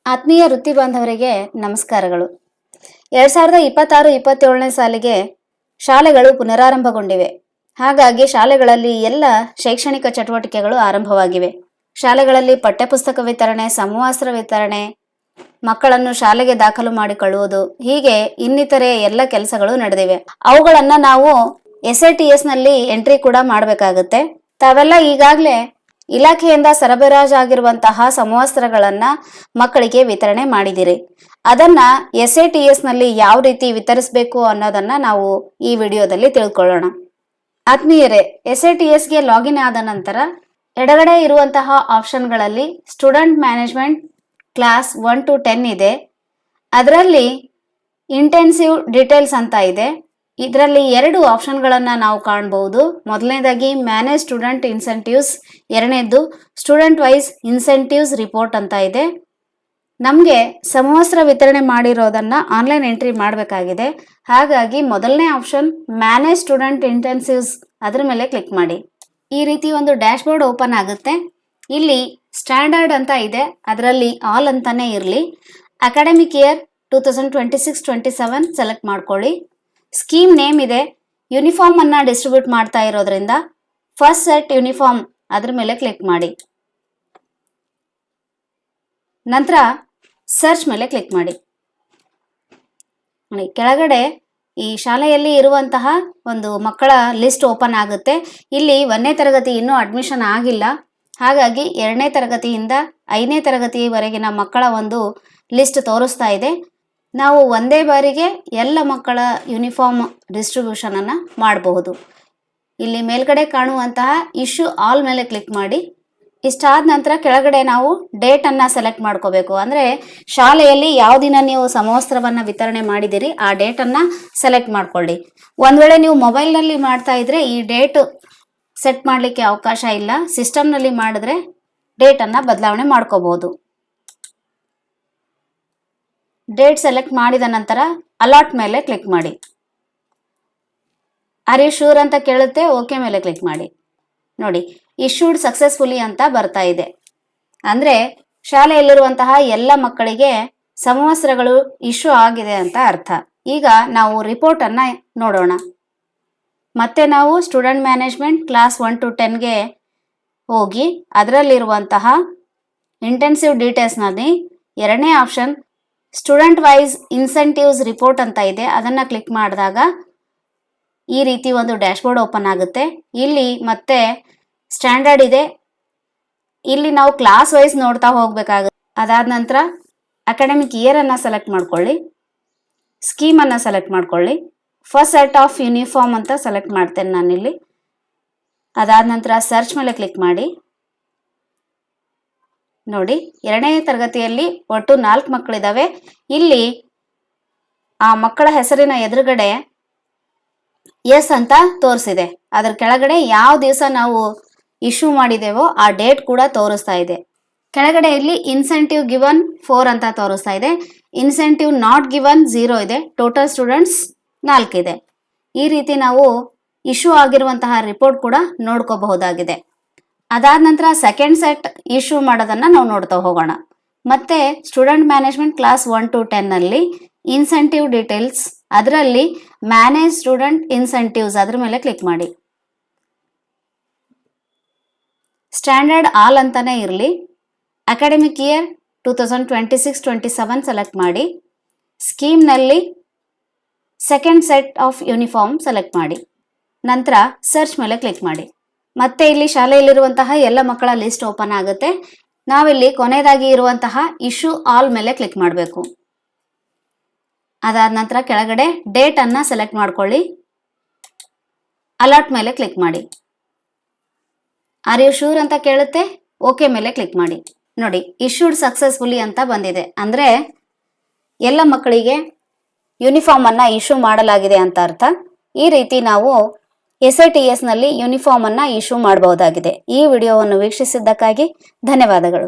ಆತ್ಮೀಯ ವೃತ್ತಿ ಬಾಂಧವರಿಗೆ ನಮಸ್ಕಾರಗಳು. 2026-27ನೇ ಸಾಲಿಗೆ ಶಾಲೆಗಳು ಪುನರಾರಂಭಗೊಂಡಿವೆ. ಹಾಗಾಗಿ ಶಾಲೆಗಳಲ್ಲಿ ಎಲ್ಲ ಶೈಕ್ಷಣಿಕ ಚಟುವಟಿಕೆಗಳು ಆರಂಭವಾಗಿವೆ. ಶಾಲೆಗಳಲ್ಲಿ ಪಠ್ಯಪುಸ್ತಕ ವಿತರಣೆ, ಸಮವಸ್ತ್ರ ವಿತರಣೆ, ಮಕ್ಕಳನ್ನು ಶಾಲೆಗೆ ದಾಖಲು ಮಾಡಿಕೊಳ್ಳುವುದು, ಹೀಗೆ ಇನ್ನಿತರೆ ಎಲ್ಲ ಕೆಲಸಗಳು ನಡೆದಿವೆ. ಅವುಗಳನ್ನು ನಾವು SATS ನಲ್ಲಿ ಎಂಟ್ರಿ ಕೂಡ ಮಾಡಬೇಕಾಗುತ್ತೆ. ತಾವೆಲ್ಲ ಈಗಾಗಲೇ ಇಲಾಖೆಯಿಂದ ಸರಬರಾಜಾಗಿರುವಂತಹ ಸಮವಸ್ತ್ರಗಳನ್ನ ಮಕ್ಕಳಿಗೆ ವಿತರಣೆ ಮಾಡಿದಿರಿ. ಅದನ್ನ SATS ನಲ್ಲಿ ಯಾವ ರೀತಿ ವಿತರಿಸಬೇಕು ಅನ್ನೋದನ್ನ ನಾವು ಈ ವಿಡಿಯೋದಲ್ಲಿ ತಿಳ್ಕೊಳ್ಳೋಣ. ಆತ್ಮೀಯರೇ, SATSಗೆ ಲಾಗಿನ್ ಆದ ನಂತರ ಎಡಗಡೆ ಇರುವಂತಹ ಆಪ್ಷನ್ಗಳಲ್ಲಿ ಸ್ಟೂಡೆಂಟ್ ಮ್ಯಾನೇಜ್ಮೆಂಟ್ ಕ್ಲಾಸ್ 1 to 10 ಇದೆ. ಅದರಲ್ಲಿ ಇಂಟೆನ್ಸಿವ್ ಡೀಟೇಲ್ಸ್ ಅಂತ ಇದೆ. ಇದರಲ್ಲಿ 2 ಆಪ್ಷನ್ಗಳನ್ನು ನಾವು ಕಾಣಬಹುದು. ಮೊದಲನೇದಾಗಿ ಮ್ಯಾನೇಜ್ ಸ್ಟೂಡೆಂಟ್ ಇನ್ಸೆಂಟಿವ್ಸ್, ಎರಡನೇದು ಸ್ಟೂಡೆಂಟ್ ವೈಸ್ ಇನ್ಸೆಂಟಿವ್ಸ್ ರಿಪೋರ್ಟ್ ಅಂತ ಇದೆ. ನಮಗೆ ಸಮವಸ್ತ್ರ ವಿತರಣೆ ಮಾಡಿರೋದನ್ನ ಆನ್ಲೈನ್ ಎಂಟ್ರಿ ಮಾಡಬೇಕಾಗಿದೆ. ಹಾಗಾಗಿ ಮೊದಲನೇ ಆಪ್ಷನ್ ಮ್ಯಾನೇಜ್ ಸ್ಟೂಡೆಂಟ್ ಇಂಟೆನ್ಸಿವ್ಸ್, ಅದರ ಮೇಲೆ ಕ್ಲಿಕ್ ಮಾಡಿ. ಈ ರೀತಿ ಒಂದು ಡ್ಯಾಶ್ ಬೋರ್ಡ್ ಓಪನ್ ಆಗುತ್ತೆ. ಇಲ್ಲಿ ಸ್ಟ್ಯಾಂಡರ್ಡ್ ಅಂತ ಇದೆ, ಅದರಲ್ಲಿ ಆಲ್ ಅಂತಾನೆ ಇರಲಿ. ಅಕಾಡೆಮಿಕ್ ಇಯರ್ 2026-27 ಸೆಲೆಕ್ಟ್ ಮಾಡ್ಕೊಳ್ಳಿ. ಸ್ಕೀಮ್ ನೇಮ್ ಇದೆ, ಯೂನಿಫಾರ್ಮ್ ಅನ್ನ ಡಿಸ್ಟ್ರಿಬ್ಯೂಟ್ ಮಾಡ್ತಾ ಇರೋದ್ರಿಂದ ಫಸ್ಟ್ ಸೆಟ್ ಯೂನಿಫಾರ್ಮ್ ಅದ್ರ ಮೇಲೆ ಕ್ಲಿಕ್ ಮಾಡಿ. ನಂತರ ಸರ್ಚ್ ಮೇಲೆ ಕ್ಲಿಕ್ ಮಾಡಿ. ಕೆಳಗಡೆ ಈ ಶಾಲೆಯಲ್ಲಿ ಇರುವಂತಹ ಒಂದು ಮಕ್ಕಳ ಲಿಸ್ಟ್ ಓಪನ್ ಆಗುತ್ತೆ. ಇಲ್ಲಿ 1ನೇ ತರಗತಿ ಇನ್ನೂ ಅಡ್ಮಿಷನ್ ಆಗಿಲ್ಲ, ಹಾಗಾಗಿ 2ನೇ ತರಗತಿಯಿಂದ 5ನೇ ತರಗತಿವರೆಗಿನ ಮಕ್ಕಳ ಒಂದು ಲಿಸ್ಟ್ ತೋರಿಸ್ತಾ ಇದೆ. ನಾವು ಒಂದೇ ಬಾರಿಗೆ ಎಲ್ಲ ಮಕ್ಕಳ ಯೂನಿಫಾರ್ಮ್ ಡಿಸ್ಟ್ರಿಬ್ಯೂಷನ್ ಅನ್ನು ಮಾಡಬಹುದು. ಇಲ್ಲಿ ಮೇಲ್ಗಡೆ ಕಾಣುವಂತಹ ಇಶ್ಯೂ ಆಲ್ ಮೇಲೆ ಕ್ಲಿಕ್ ಮಾಡಿ. ಇಷ್ಟಾದ ನಂತರ ಕೆಳಗಡೆ ನಾವು ಡೇಟ್ ಅನ್ನ ಸೆಲೆಕ್ಟ್ ಮಾಡ್ಕೋಬೇಕು. ಅಂದ್ರೆ ಶಾಲೆಯಲ್ಲಿ ಯಾವ ದಿನ ನೀವು ಸಮವಸ್ತ್ರವನ್ನ ವಿತರಣೆ ಮಾಡಿದಿರಿ ಆ ಡೇಟ್ ಅನ್ನ ಸೆಲೆಕ್ಟ್ ಮಾಡ್ಕೊಳ್ಳಿ. ಒಂದ್ ವೇಳೆ ನೀವು ಮೊಬೈಲ್ ನಲ್ಲಿ ಮಾಡ್ತಾ ಇದ್ರೆ ಈ ಡೇಟ್ ಸೆಟ್ ಮಾಡ್ಲಿಕ್ಕೆ ಅವಕಾಶ ಇಲ್ಲ. ಸಿಸ್ಟಮ್ ನಲ್ಲಿ ಮಾಡಿದ್ರೆ ಡೇಟ್ ಅನ್ನ ಬದಲಾವಣೆ ಮಾಡ್ಕೋಬಹುದು. ಡೇಟ್ ಸೆಲೆಕ್ಟ್ ಮಾಡಿದ ನಂತರ ಅಲಾಟ್ ಮೇಲೆ ಕ್ಲಿಕ್ ಮಾಡಿ. ಆರ್ ಯು ಶೂರ್ ಅಂತ ಕೇಳುತ್ತೆ, ಓಕೆ ಮೇಲೆ ಕ್ಲಿಕ್ ಮಾಡಿ. ನೋಡಿ, ಇಶ್ಯೂಡ್ ಸಕ್ಸಸ್ಫುಲಿ ಅಂತ ಬರ್ತಾ ಇದೆ. ಅಂದ್ರೆ ಶಾಲೆಯಲ್ಲಿರುವಂತಹ ಎಲ್ಲ ಮಕ್ಕಳಿಗೆ ಸಮವಸ್ತ್ರಗಳು ಇಶ್ಯೂ ಆಗಿದೆ ಅಂತ ಅರ್ಥ. ಈಗ ನಾವು ರಿಪೋರ್ಟ್ ಅನ್ನ ನೋಡೋಣ. ಮತ್ತೆ ನಾವು ಸ್ಟೂಡೆಂಟ್ ಮ್ಯಾನೇಜ್ಮೆಂಟ್ ಕ್ಲಾಸ್ 1 to 10ಗೆ ಹೋಗಿ ಅದರಲ್ಲಿರುವಂತಹ ಇಂಟೆನ್ಸಿವ್ ಡೀಟೇಲ್ಸ್ ನಲ್ಲಿ ಎರಡನೇ option student wise incentives report ಅಂತ ಇದೆ. ಅದನ್ನ ಕ್ಲಿಕ್ ಮಾಡಿದಾಗ ಈ ರೀತಿ ಒಂದು ಡ್ಯಾಶ್ ಬೋರ್ಡ್ ಓಪನ್ ಆಗುತ್ತೆ. ಇಲ್ಲಿ ಮತ್ತೆ ಸ್ಟ್ಯಾಂಡರ್ಡ್ ಇದೆ. ಇಲ್ಲಿ ನಾವು ಕ್ಲಾಸ್ ವೈಸ್ ನೋಡ್ತಾ ಹೋಗ್ಬೇಕಾಗುತ್ತೆ. ಅದಾದ ನಂತರ ಅಕಾಡೆಮಿಕ್ ಇಯರ್ ಅನ್ನ ಸೆಲೆಕ್ಟ್ ಮಾಡ್ಕೊಳ್ಳಿ. ಸ್ಕೀಮ್ ಅನ್ನ ಸೆಲೆಕ್ಟ್ ಮಾಡ್ಕೊಳ್ಳಿ. ಫಸ್ಟ್ ಸೆಟ್ ಆಫ್ ಯೂನಿಫಾರ್ಮ್ ಅಂತ ಸೆಲೆಕ್ಟ್ ಮಾಡ್ತೇನೆ ನಾನಿಲ್ಲಿ. ಅದಾದ ನಂತರ ಸರ್ಚ್ ಮೇಲೆ ಕ್ಲಿಕ್ ಮಾಡಿ. ನೋಡಿ, 2ನೇ ತರಗತಿಯಲ್ಲಿ ಒಟ್ಟು 4 ಮಕ್ಕಳಿದಾವೆ. ಇಲ್ಲಿ ಆ ಮಕ್ಕಳ ಹೆಸರಿನ ಎದುರುಗಡೆ ಎಸ್ ಅಂತ ತೋರಿಸಿದೆ. ಅದ್ರ ಕೆಳಗಡೆ ಯಾವ ದಿವಸ ನಾವು ಇಶ್ಯೂ ಮಾಡಿದೇವೋ ಆ ಡೇಟ್ ಕೂಡ ತೋರಿಸ್ತಾ ಇದೆ. ಕೆಳಗಡೆ ಇಲ್ಲಿ ಇನ್ಸೆಂಟಿವ್ ಗಿವನ್ 4 ಅಂತ ತೋರಿಸ್ತಾ ಇದೆ. ಇನ್ಸೆಂಟಿವ್ ನಾಟ್ ಗಿವನ್ 0 ಇದೆ. ಟೋಟಲ್ ಸ್ಟೂಡೆಂಟ್ಸ್ 4 ಇದೆ. ಈ ರೀತಿ ನಾವು ಇಶ್ಯೂ ಆಗಿರುವಂತಹ ರಿಪೋರ್ಟ್ ಕೂಡ ನೋಡ್ಕೋಬಹುದಾಗಿದೆ. ಅದಾದ ನಂತರ ಸೆಕೆಂಡ್ ಸೆಟ್ ಇಶ್ಯೂ ಮಾಡೋದನ್ನ ನಾವು ನೋಡ್ತಾ ಹೋಗೋಣ. ಮತ್ತೆ ಸ್ಟೂಡೆಂಟ್ ಮ್ಯಾನೇಜ್ಮೆಂಟ್ ಕ್ಲಾಸ್ 1 to 10 ನಲ್ಲಿ ಇನ್ಸೆಂಟಿವ್ ಡೀಟೇಲ್ಸ್, ಅದರಲ್ಲಿ ಮ್ಯಾನೇಜ್ ಸ್ಟೂಡೆಂಟ್ ಇನ್ಸೆಂಟಿವ್ಸ್ ಅದ್ರ ಮೇಲೆ ಕ್ಲಿಕ್ ಮಾಡಿ. ಸ್ಟ್ಯಾಂಡರ್ಡ್ ಆಲ್ ಅಂತಾನೆ ಇರಲಿ. ಅಕಾಡೆಮಿಕ್ ಇಯರ್ 2026-27 ಸೆಲೆಕ್ಟ್ ಮಾಡಿ. ಸ್ಕೀಮ್ ನಲ್ಲಿ second set of uniform select ಮಾಡಿ. ನಂತರ ಸರ್ಚ್ ಮೇಲೆ ಕ್ಲಿಕ್ ಮಾಡಿ. ಮತ್ತೆ ಇಲ್ಲಿ ಶಾಲೆಯಲ್ಲಿರುವಂತಹ ಎಲ್ಲ ಮಕ್ಕಳ ಲಿಸ್ಟ್ ಓಪನ್ ಆಗುತ್ತೆ. ನಾವಿಲ್ಲಿ ಕೊನೆಯದಾಗಿ ಇರುವಂತಹ ಇಶ್ಯೂ ಆಲ್ ಮೇಲೆ ಕ್ಲಿಕ್ ಮಾಡಬೇಕು. ಅದಾದ ನಂತರ ಕೆಳಗಡೆ ಡೇಟ್ ಅನ್ನ ಸೆಲೆಕ್ಟ್ ಮಾಡ್ಕೊಳ್ಳಿ. ಅಲಾಟ್ ಮೇಲೆ ಕ್ಲಿಕ್ ಮಾಡಿ. ಆರ್ ಯು ಶೂರ್ ಅಂತ ಕೇಳುತ್ತೆ, ಓಕೆ ಮೇಲೆ ಕ್ಲಿಕ್ ಮಾಡಿ. ನೋಡಿ, ಇಶ್ಯೂಡ್ ಸಕ್ಸಸ್ಫುಲಿ ಅಂತ ಬಂದಿದೆ. ಅಂದ್ರೆ ಎಲ್ಲ ಮಕ್ಕಳಿಗೆ ಯೂನಿಫಾರ್ಮ್ ಅನ್ನ ಇಶ್ಯೂ ಮಾಡಲಾಗಿದೆ ಅಂತ ಅರ್ಥ. ಈ ರೀತಿ ನಾವು SATS ನಲ್ಲಿ ಯೂನಿಫಾರ್ಮ್ ಅನ್ನ ಇಶ್ಯೂ ಮಾಡಬಹುದಾಗಿದೆ. ಈ ವಿಡಿಯೋವನ್ನು ವೀಕ್ಷಿಸಿದ್ದಕ್ಕಾಗಿ ಧನ್ಯವಾದಗಳು.